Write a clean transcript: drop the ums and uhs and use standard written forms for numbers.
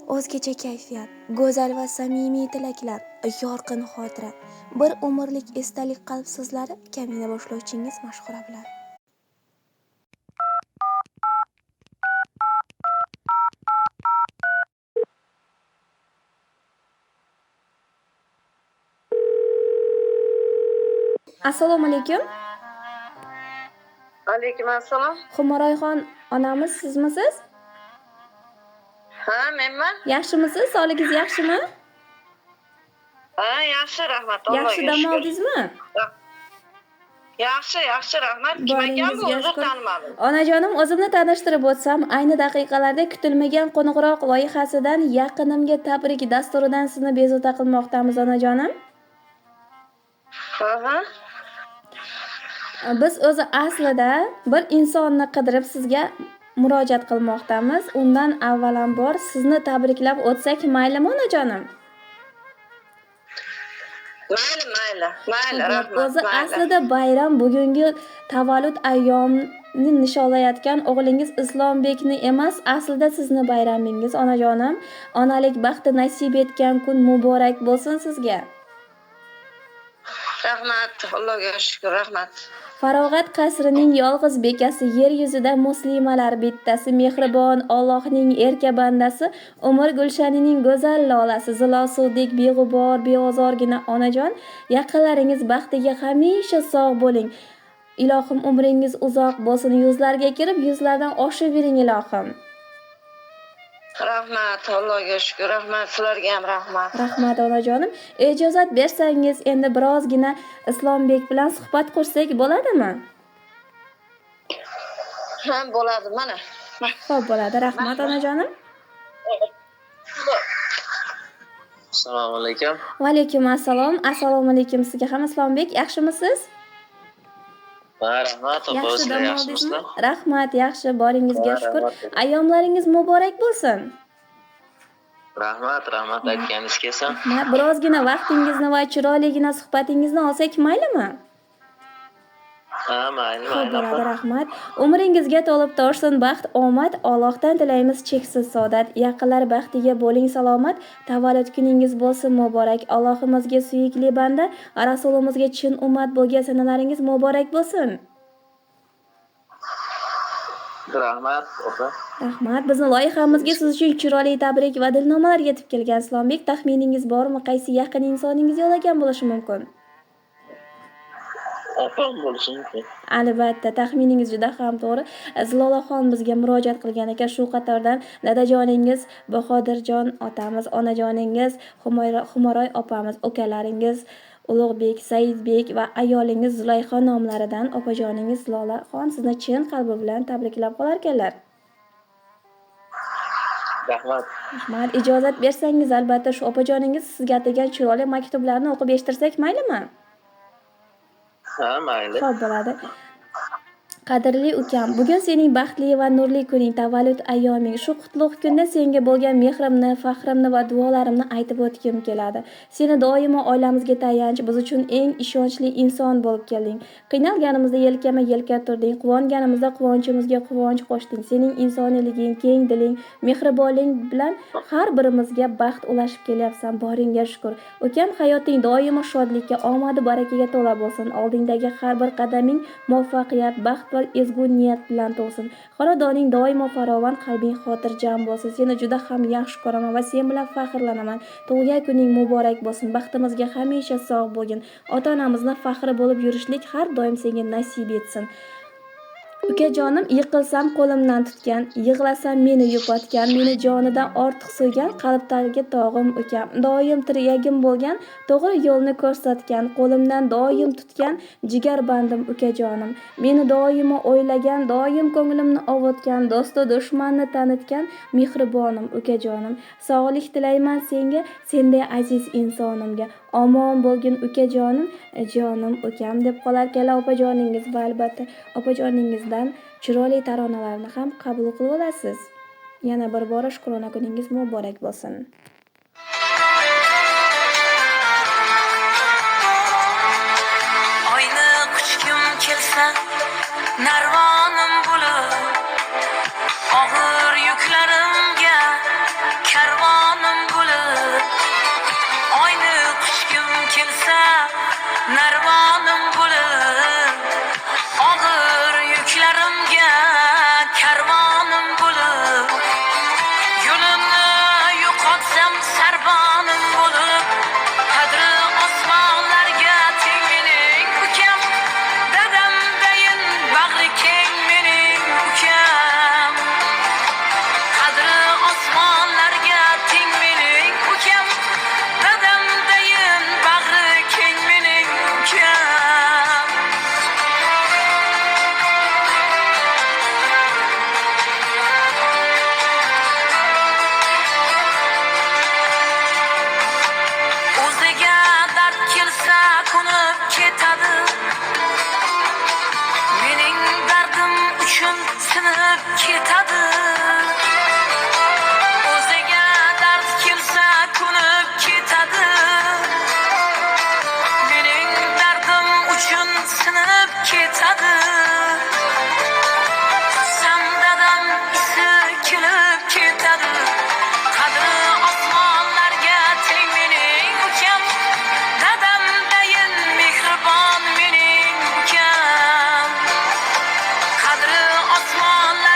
O'zgacha kayfiyat, go'zal va samimiy tilaklar, yorqin xotira, bir umrlik esdalik qalb so'zlari kamina boshlovchingiz Mashhura bilan. Assalomu alaykum. Alaykum assalom. Xumaroyxon onamiz sizmisiz? Ha, menman. Yaxshimisiz? Sog'ligingiz yaxshimi? Ha, yaxshi, rahmat. Yaxshi dam oldingizmi? Yaxshi, rahmat. Kim ekan bu? O'zim tanimadim. Onajonim, o'zimni tanishtirib o'tsam, ayni daqiqalarda kutilmagan qo'ng'iroq loyihasidan yaqinimga tabrik dasturidan sizni bezovta qilmoqdamiz onajonim. Ha. Biz o'zi aslida bir insonni qidirib sizga murojaat qilmoqdamiz. Undan avvalambor sizni tabriklab o'tsak maylimi onajonim? Mayli, rahmat. O'zi aslida bayram bugungi tavallud ayyomini nishonlayotgan o'g'lingiz Islombekni emas, aslida sizni bayramingiz onajonim. Onalik baxti nasib etgan kun muborak bo'lsin sizga. Rahmat, Allohga shukr, rahmat. Farog'at qasrining yolg'iz bekasi, yer yuzida muslimalar bittasi, mehribon Allohning erka bandasi, umr gulshanining go'zal lolasi, zilosuvdek beg'ubor, beozorgina onajon, yaqinlaringiz baxtiga hamisha sog' bo'ling. Ilohim umringiz uzoq bo'lsin, yuzlarga kirib, yuzlardan oshib yuring ilohim. Rahmat, Allohga shukr, rahmat. Sizlarga ham rahmat. Rahmat onajonim. Ijozat bersangiz, endi birozgina Islombek bilan suhbat qursak bo'ladimi? Ha, bo'ladi, mana. Xo'p, bo'ladi. Rahmat onajonim. Assalomu alaykum. Va alaykum assalom. Assalomu alaykum sizga ham Islombek. Yaxshimisiz? Rahmat, Yaxshi dam oldingizmi? Rahmat, yaxshi, boringizga shukr. Ayyomlaringiz muborak bo'lsin. Rahmat, aytganingiz kelsin. Birozgina vaqtingizni va chiroyligina suhbatingizni olsak maylimi? Ha, mayli. Bo'ladi, rahmat. Umringizga to'lib toshsin baxt, omad, Allohdan tilaymiz cheksiz saodat. Yaqinlar baxtiga bo'ling salomat. Tavallud kuningiz bo'lsin muborak. Allohimizga suyukli banda, Rasulimizga chin ummat bo'lgan sanalaringiz muborak bo'lsin. Rahmat, opa. Rahmat. Bizni loyihamizga siz uchun chiroyli tabrik va dilnomalar yetib kelgan Islombek. Taxminingiz bormi, qaysi yaqin insoningiz yo'llagan bo'lishi mumkin? Opam bo'lishi mumkin. Albatta, taxminingiz juda ham to'g'ri. Zilolaxon bizga murojaat qilgan ekan, shu qatordan dadajoningiz Bahodirjon otamiz, onajoningiz Xumaroy opamiz, ukalaringiz Ulug'bek, Saidbek va ayolingiz Zulayxo nomlaridan opajoningiz Zilolaxon sizni chin qalbi bilan tabriklab qolar ekanlar. Rahmat. Ijozat bersangiz, albatta shu opajoningiz sizga atagan chiroyli maktublarni o'qib eshittirsak maylimi? Ha, mayli. Xo'p, bo'ladi. Qadrli ukam, bugun sening baxtli va nurli kuning, tavallud ayyoming. Shu qutlug' kunda senga bo'lgan mehrimni, faxrimni va duolarimni aytib o'tgim keladi. Seni doimo oilamizga tayanch, biz uchun eng ishonchli inson bo'lib kelding. Qiynalganimizda yelkama-yelka turding, quvonganimizda quvonchimizga quvonch qo'shding. Sening insoniyliging, keng diling, mehribonlik bilan har birimizga baxt ulashib kelyapsan. Boringga shukr. Ukam, hayoting doimo shodlikka, omad barakaga to'la bo'lsin. Oldingdagi har bir qadaming muvaffaqiyat, baxt va ezgu niyat bilan to'lsin. Xonadoning doimo farovon, qalbing xotirjam bo'lsin. Seni juda ham yaxshi ko'raman va sen bilan faxrlanaman. Tug'ilgan kuning muborak bo'lsin. Baxtimizga hamisha sog' bo'lgin. Ota-onamizni faxri bo'lib yurishlik har doim senga nasib etsin. Ukajonim, yiqilsam qo'limdan tutgan, yig'lasam meni yupatgan, meni jonidan ortiq suygan qalbdagi tog'im ukam. Doim tiragim bo'lgan, to'g'ri yo'lni ko'rsatgan, qo'limdan doim tutgan jigar bandim ukajonim. Meni doimo o'ylagan, doim ko'nglimni ovutgan, do'stu dushmanni tanitgan mehribonim ukajonim. Sog'lik tilayman senga, senday aziz insonimga. Omon bo'lgin ukajonim, jonim ukam deb qolar ekanlar opajoningiz va albatta opajoningizdan chiroyli taronalarni ham qabul qilib olasiz. Yana bir bora shukrona kuningiz muborak bo'lsin. Oyni quchgim kelsa, narvonim bo'lib, og'ir yuklarimga karvon aytadi. Tutsam dadam isi kulib ketadi. Qadri osmonlarga teng mening ukam. Dadamdayin mehribon mening ukam. Qadri osmonlarga